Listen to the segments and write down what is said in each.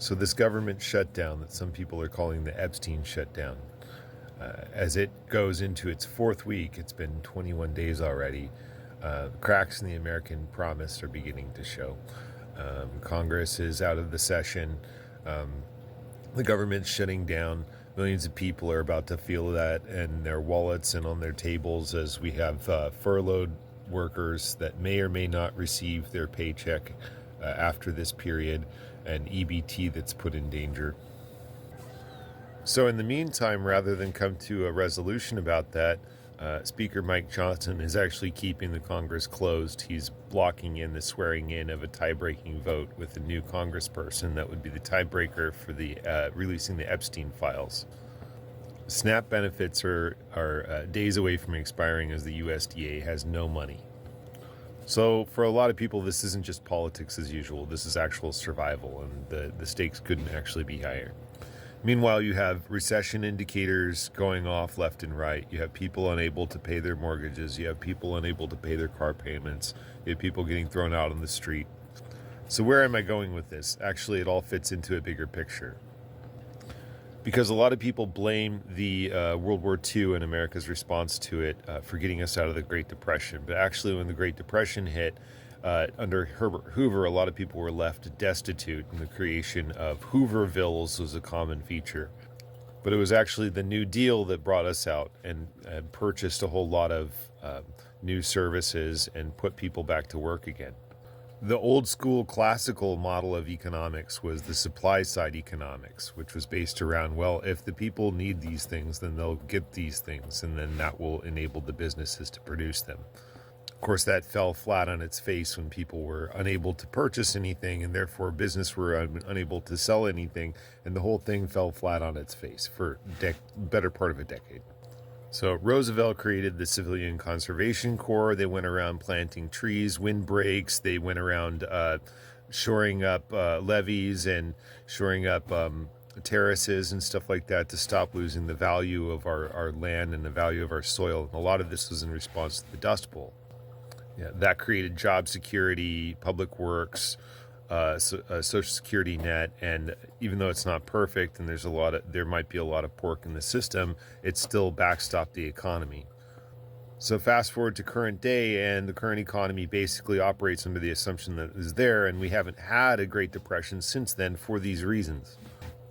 So this government shutdown that some people are calling the Epstein shutdown, as it goes into its fourth week, it's been 21 days already, cracks in the American promise are beginning to show. Congress is out of the session. The government's shutting down. Millions of people are about to feel that in their wallets and on their tables as we have furloughed workers that may or may not receive their paycheck after this period, and EBT that's put in danger. So in the meantime, rather than come to a resolution about that, Speaker Mike Johnson is actually keeping the Congress closed. He's blocking in the swearing in of a tie-breaking vote with a new congressperson that would be the tiebreaker for the releasing the Epstein files. SNAP benefits are days away from expiring as the USDA has no money. So for a lot of people, this isn't just politics as usual. This is actual survival, and the stakes couldn't actually be higher. Meanwhile, you have recession indicators going off left and right. You have people unable to pay their mortgages. You have people unable to pay their car payments. You have people getting thrown out on the street. So where am I going with this? Actually, it all fits into a bigger picture. Because a lot of people blame the World War II and America's response to it for getting us out of the Great Depression. But actually, when the Great Depression hit, under Herbert Hoover, a lot of people were left destitute, and the creation of Hoovervilles was a common feature. But it was actually the New Deal that brought us out and purchased a whole lot of new services and put people back to work again. The old school classical model of economics was the supply side economics, which was based around, well, if the people need these things, then they'll get these things, and then that will enable the businesses to produce them. Of course, that fell flat on its face when people were unable to purchase anything, and therefore business were unable to sell anything, and the whole thing fell flat on its face for better part of a decade. So Roosevelt created the Civilian Conservation Corps. They went around planting trees, windbreaks. They went around shoring up levees and shoring up terraces and stuff like that to stop losing the value of our land and the value of our soil. And a lot of this was in response to the Dust Bowl. Yeah, that created job security, public works, social security net, and even though it's not perfect and there might be a lot of pork in the system, it still backstopped the economy. So fast forward to current day, and the current economy basically operates under the assumption that it is there, and we haven't had a Great Depression since then for these reasons.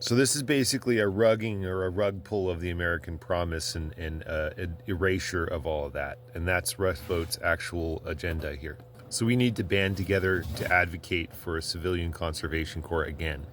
So this is basically a rugging or a rug pull of the American promise and an erasure of all of that. And that's Russ Vought's actual agenda here. So we need to band together to advocate for a Civilian Conservation Corps again.